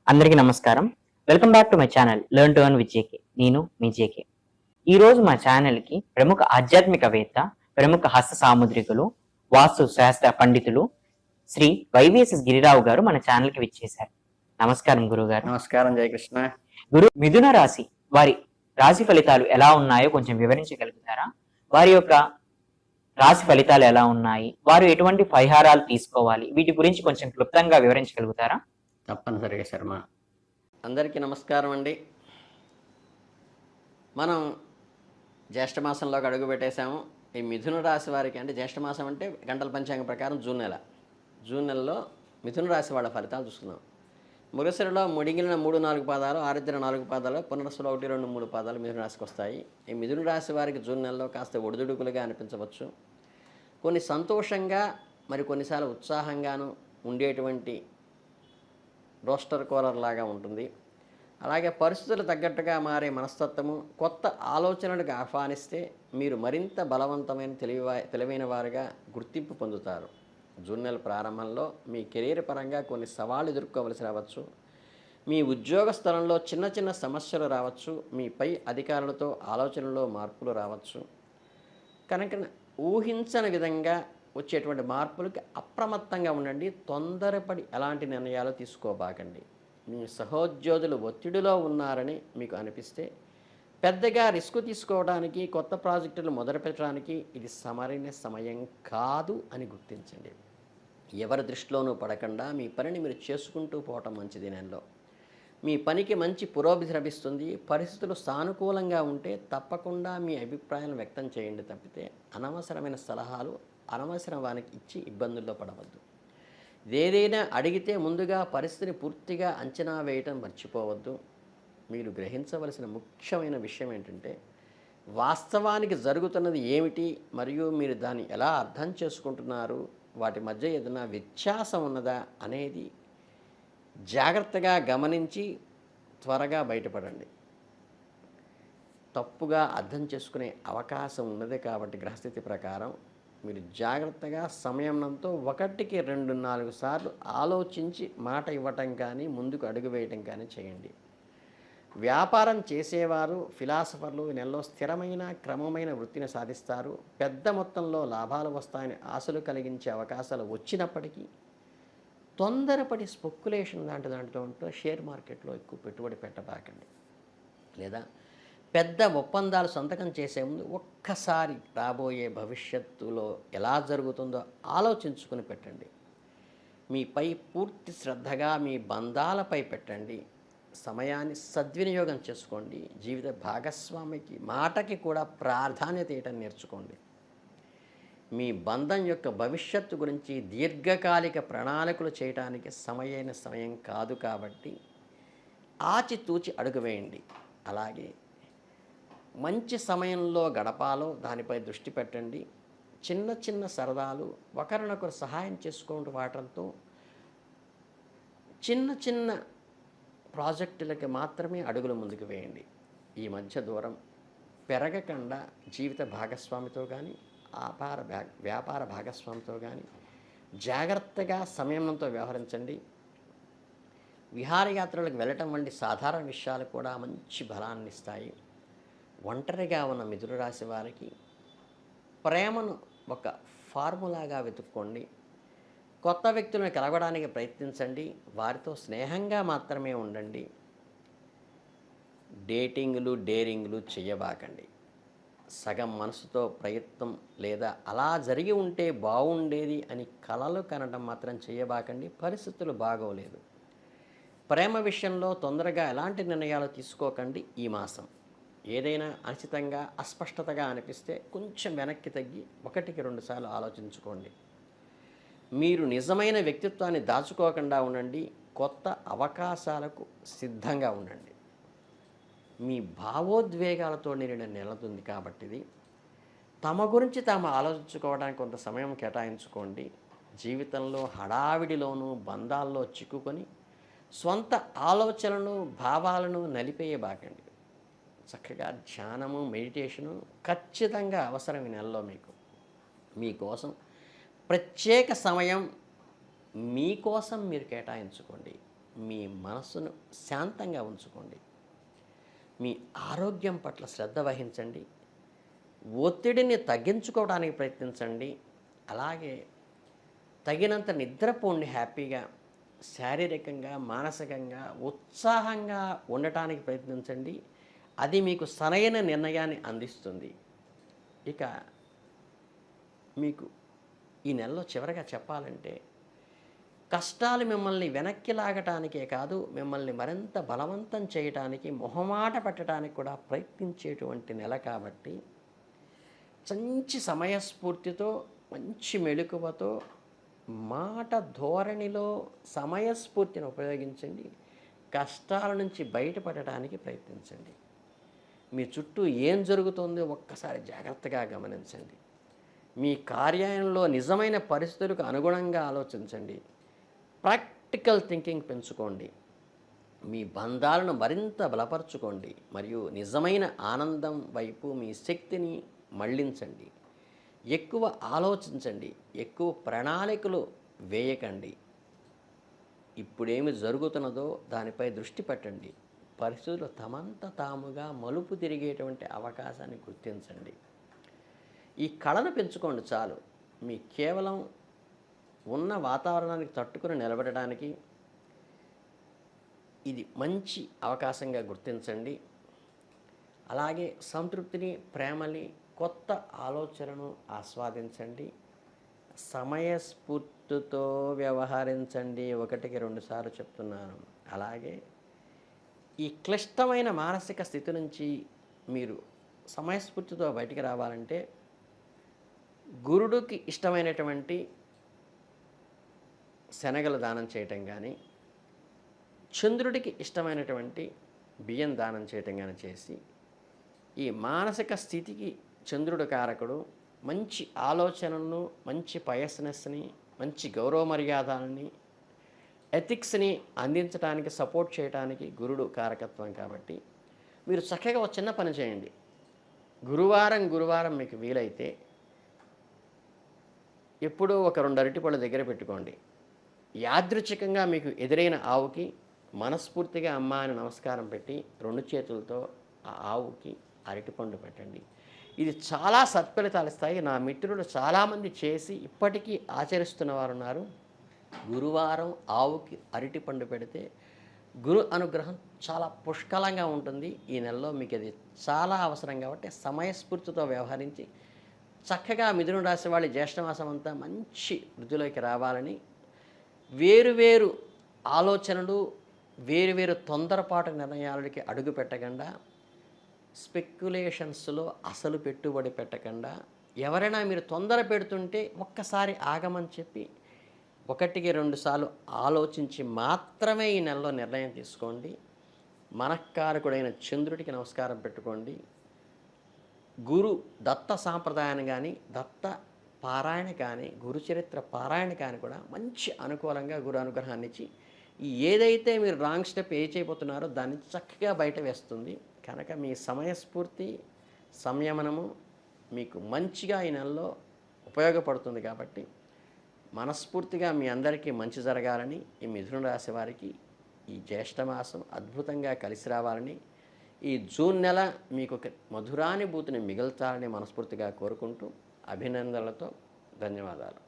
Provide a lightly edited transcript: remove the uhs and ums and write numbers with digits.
అందరికీ నమస్కారం. Welcome back to my channel learn to earn with JK. నేను మీ JK. ఈరోజు మా ఛానల్‌కి ప్రముఖ ఆధ్యాత్మికవేత్త, ప్రముఖ హస్త సాముద్రికులు, వాస్తు శాస్త్ర పండితులు శ్రీ వైవీఎస్ఎస్ గిరిరావు గారు మన ఛానల్‌కి విచ్చేశారు. నమస్కారం గురువుగారు. నమస్కారం జయకృష్ణ. మిథున రాశి వారి రాశి ఫలితాలు ఎలా ఉన్నాయో కొంచెం వివరించగలుగుతారా? వారి యొక్క రాశి ఫలితాలు ఎలా ఉన్నాయి? వారు ఎటువంటి పరిహారాలు తీసుకోవాలి? వీటి గురించి కొంచెం క్లుప్తంగా వివరించగలుగుతారా? తప్పనిసరిగా శర్మ. అందరికీ నమస్కారం అండి. మనం జ్యేష్ఠమాసంలోకి అడుగు పెట్టేశాము. ఈ మిథున రాశి వారికి అంటే జ్యేష్ఠమాసం అంటే గంటల పంచాంగం ప్రకారం జూన్ నెలలో మిథున రాశి వాళ్ళ ఫలితాలు చూసుకుందాం. మృగశిరలో మిగిలిన 3-4 పాదాలు, ఆరుద్ర 4 పాదాలు, పునర్వసులో 1-2-3 పాదాలు మిథున రాశికి వస్తాయి. ఈ మిథున రాశి వారికి జూన్ నెలలో కాస్త ఒడిదుడుకులుగా అనిపించవచ్చు. కొన్ని సంతోషంగా మరి కొన్నిసార్లు ఉత్సాహంగాను ఉండేటువంటి రోస్టర్ కూలర్ లాగా ఉంటుంది. అలాగే పరిస్థితులు తగ్గట్టుగా మారే మనస్తత్వము, కొత్త ఆలోచనలకు ఆహ్వానిస్తే మీరు మరింత బలవంతమైన తెలివైన వారుగా గుర్తింపు పొందుతారు. జూన్ నెల ప్రారంభంలో మీ కెరీర్ పరంగా కొన్ని సవాళ్ళు ఎదుర్కోవలసి రావచ్చు. మీ ఉద్యోగ స్థలంలో చిన్న చిన్న సమస్యలు రావచ్చు. మీ పై అధికారులతో ఆలోచనలో మార్పులు రావచ్చు. కనుక ఊహించని విధంగా వచ్చేటువంటి మార్పులకి అప్రమత్తంగా ఉండండి. తొందరపడి ఎలాంటి నిర్ణయాలు తీసుకోబాకండి. మీ సహోద్యోగులు ఒత్తిడిలో ఉన్నారని మీకు అనిపిస్తే పెద్దగా రిస్క్ తీసుకోవడానికి, కొత్త ప్రాజెక్టులు మొదలుపెట్టడానికి ఇది సరైన సమయం కాదు అని గుర్తించండి. ఎవరి దృష్టిలోనూ పడకుండా మీ పనిని మీరు చేసుకుంటూ పోవటం మంచిది. నెలలో మీ పనికి మంచి పురోభివృద్ధి లభిస్తుంది. పరిస్థితులు సానుకూలంగా ఉంటే తప్పకుండా మీ అభిప్రాయాలను వ్యక్తం చేయండి తప్పితే అనవసరమైన సలహాలు అనవసరం వానికి ఇచ్చి ఇబ్బందుల్లో పడవద్దు. ఏదైనా అడిగితే ముందుగా పరిస్థితిని పూర్తిగా అంచనా వేయటం మర్చిపోవద్దు. మీరు గ్రహించవలసిన ముఖ్యమైన విషయం ఏంటంటే వాస్తవానికి జరుగుతున్నది ఏమిటి మరియు మీరు దాన్ని ఎలా అర్థం చేసుకుంటున్నారు, వాటి మధ్య ఏదైనా వ్యత్యాసం ఉన్నదా అనేది జాగ్రత్తగా గమనించి త్వరగా బయటపడండి. తప్పుగా అర్థం చేసుకునే అవకాశం ఉన్నది కాబట్టి గ్రహస్థితి ప్రకారం మీరు జాగ్రత్తగా సమయంతో 1-2-4 సార్లు ఆలోచించి మాట ఇవ్వటం కానీ ముందుకు అడుగు వేయటం కానీ చేయండి. వ్యాపారం చేసేవారు, ఫిలాసఫర్లు ఈ నెలలో స్థిరమైన క్రమమైన వృత్తిని సాధిస్తారు. పెద్ద మొత్తంలో లాభాలు వస్తాయని ఆశలు కలిగించే అవకాశాలు వచ్చినప్పటికీ తొందరపడి స్పెక్యులేషన్ దాంట్లో షేర్ మార్కెట్లో ఎక్కువ పెట్టుబడి పెట్టబాకండి. లేదా పెద్ద ఒప్పందాలు సంతకం చేసే ముందు ఒక్కసారి రాబోయే భవిష్యత్తులో ఎలా జరుగుతుందో ఆలోచించుకుని పెట్టండి. మీపై పూర్తి శ్రద్ధగా మీ బంధాలపై పెట్టండి. సమయాన్ని సద్వినియోగం చేసుకోండి. జీవిత భాగస్వామికి మాటకి కూడా ప్రాధాన్యత ఇవ్వటం నేర్చుకోండి. మీ బంధం యొక్క భవిష్యత్తు గురించి దీర్ఘకాలిక ప్రణాళికలు చేయడానికి సమయం కాదు కాబట్టి ఆచితూచి అడుగు వేయండి. అలాగే మంచి సమయంలో గడపాలో దానిపై దృష్టి పెట్టండి. చిన్న చిన్న సరదాలు, ఒకరినొకరు సహాయం చేసుకుంటూ వాటంతో చిన్న చిన్న ప్రాజెక్టులకి మాత్రమే అడుగులు ముందుకు వేయండి. ఈ మధ్య దూరం పెరగకుండా జీవిత భాగస్వామితో కానీ వ్యాపార భాగస్వామితో కానీ జాగ్రత్తగా సమయంతో వ్యవహరించండి. విహారయాత్రలకు వెళ్ళటం వంటి సాధారణ విషయాలు కూడా మంచి బలాన్ని ఇస్తాయి. ఒంటరిగా ఉన్న మిథున రాశి వారికి ప్రేమను ఒక ఫార్ములాగా వెతుక్కోండి. కొత్త వ్యక్తులను కలవడానికి ప్రయత్నించండి. వారితో స్నేహంగా మాత్రమే ఉండండి. డేరింగ్లు చేయబాకండి. సగం మనసుతో ప్రయత్నం లేదా అలా జరిగి ఉంటే బాగుండేది అని కలలు కనడం మాత్రం చేయబాకండి. పరిస్థితులు బాగోలేదు. ప్రేమ విషయంలో తొందరగా ఎలాంటి నిర్ణయాలు తీసుకోకండి. ఈ మాసం ఏదైనా అనిశ్చితంగా అస్పష్టతగా అనిపిస్తే కొంచెం వెనక్కి తగ్గి 1-2 సార్లు ఆలోచించుకోండి. మీరు నిజమైన వ్యక్తిత్వాన్ని దాచుకోకుండా ఉండండి. కొత్త అవకాశాలకు సిద్ధంగా ఉండండి. మీ భావోద్వేగాలతో నిండిన నెలతుంది కాబట్టి ఇది తమ గురించి తాము ఆలోచించుకోవడానికి కొంత సమయం కేటాయించుకోండి. జీవితంలో హడావిడిలోనూ బంధాల్లో చిక్కుకొని స్వంత ఆలోచనలను భావాలను నలిపేయబాకండి. చక్కగా ధ్యానము, మెడిటేషను ఖచ్చితంగా అవసరం ఈ నెలలో. మీకోసం ప్రత్యేక సమయం మీకోసం మీరు కేటాయించుకోండి. మీ మనస్సును శాంతంగా ఉంచుకోండి. మీ ఆరోగ్యం పట్ల శ్రద్ధ వహించండి. ఒత్తిడిని తగ్గించుకోవడానికి ప్రయత్నించండి. అలాగే తగినంత నిద్రపోండి హ్యాపీగా. శారీరకంగా, మానసికంగా ఉత్సాహంగా ఉండటానికి ప్రయత్నించండి. అది మీకు సరైన నిర్ణయాన్ని అందిస్తుంది. ఇక మీకు ఈ నెలలో చివరగా చెప్పాలంటే, కష్టాలు మిమ్మల్ని వెనక్కి లాగటానికే కాదు, మిమ్మల్ని మరింత బలవంతం చేయటానికి, మొహమాట పెట్టడానికి కూడా ప్రయత్నించేటువంటి నెల కాబట్టి, మంచి సమయస్ఫూర్తితో, మంచి మెళకువతో, మాట ధోరణిలో సమయస్ఫూర్తిని ఉపయోగించండి. కష్టాల నుంచి బయటపడటానికి ప్రయత్నించండి. మీ చుట్టూ ఏం జరుగుతుందో ఒక్కసారి జాగ్రత్తగా గమనించండి. మీ కార్యాలయంలో నిజమైన పరిస్థితులకు అనుగుణంగా ఆలోచించండి. ప్రాక్టికల్ థింకింగ్ పెంచుకోండి. మీ బంధాలను మరింత బలపరుచుకోండి. మరియు నిజమైన ఆనందం వైపు మీ శక్తిని మళ్ళించండి. ఎక్కువ ఆలోచించండి. ఎక్కువ ప్రణాళికలు వేయకండి. ఇప్పుడేమి జరుగుతున్నదో దానిపై దృష్టి పెట్టండి. పరిస్థితులు తమంత తాముగా మలుపు తిరిగేటువంటి అవకాశాన్ని గుర్తించండి. ఈ కళను పెంచుకోండి చాలు. మీ కేవలం ఉన్న వాతావరణానికి తట్టుకుని నిలబడడానికి ఇది మంచి అవకాశంగా గుర్తించండి. అలాగే సంతృప్తిని, ప్రేమని, కొత్త ఆలోచనను ఆస్వాదించండి. సమయస్ఫూర్తితో వ్యవహరించండి. 1కి 2 సార్లు చెప్తున్నాను. అలాగే ఈ క్లిష్టమైన మానసిక స్థితి నుంచి మీరు సమయస్ఫూర్తితో బయటికి రావాలంటే, గురుడికి ఇష్టమైనటువంటి శనగలు దానం చేయటం కానీ, చంద్రుడికి ఇష్టమైనటువంటి బియ్యం దానం చేయటం కానీ చేసి, ఈ మానసిక స్థితికి చంద్రుడు కారకుడు. మంచి ఆలోచనలను, మంచి పయస్నెస్ని, మంచి గౌరవ మర్యాదలని, ఎథిక్స్ని అందించడానికి, సపోర్ట్ చేయడానికి గురుడు కారకత్వం కాబట్టి, మీరు చక్కగా ఒక చిన్న పని చేయండి. గురువారం మీకు వీలైతే ఎప్పుడూ ఒక 2 అరటిపళ్ళు దగ్గర పెట్టుకోండి. యాదృచ్ఛికంగా మీకు ఎదురైన ఆవుకి మనస్ఫూర్తిగా అమ్మ అని నమస్కారం పెట్టి 2 చేతులతో ఆ ఆవుకి అరటిపండు పెట్టండి. ఇది చాలా సత్ఫలితాలు ఇస్తాయి. నా మిత్రులు చాలామంది చేసి ఇప్పటికీ ఆచరిస్తున్న వారు ఉన్నారు. గురువారం ఆవుకి అరటిపండు పెడితే గురు అనుగ్రహం చాలా పుష్కలంగా ఉంటుంది. ఈ నెలలో మీకు అది చాలా అవసరం కాబట్టి సమయస్ఫూర్తితో వ్యవహరించి చక్కగా మిథున రాశి వాళ్ళ జ్యేష్ఠమాసం అంతా మంచి వృద్ధిలోకి రావాలని, వేరువేరు ఆలోచనలు, వేరువేరు తొందరపాటు నిర్ణయాలకి అడుగు పెట్టకుండా, స్పెక్యులేషన్స్లో అసలు పెట్టుబడి పెట్టకుండా, ఎవరైనా మీరు తొందర పెడుతుంటే ఒక్కసారి ఆగమని చెప్పి 1కి 2 సార్లు ఆలోచించి మాత్రమే ఈ నెలలో నిర్ణయం తీసుకోండి. మనఃకారకుడైన చంద్రుడికి నమస్కారం పెట్టుకోండి. గురు దత్త సాంప్రదాయాన్ని కానీ, దత్త పారాయణ కానీ, గురుచరిత్ర పారాయణ కానీ కూడా మంచి అనుకూలంగా గురు అనుగ్రహాన్ని ఇచ్చి, ఏదైతే మీరు రాంగ్ స్టెప్ చేయబోతున్నారో దాన్ని చక్కగా బయట వేస్తుంది. కనుక మీ సమయస్ఫూర్తి, సంయమనము మీకు మంచిగా ఈ నెలలో ఉపయోగపడుతుంది. కాబట్టి మనస్ఫూర్తిగా మీ అందరికీ మంచి జరగాలని, ఈ మిథున రాశి వారికి ఈ జ్యేష్ఠమాసం అద్భుతంగా కలిసి రావాలని, ఈ జూన్ నెల మీకు ఒక మధురానుభూతిని మిగుల్చాలని మనస్ఫూర్తిగా కోరుకుంటూ అభినందనలతో ధన్యవాదాలు.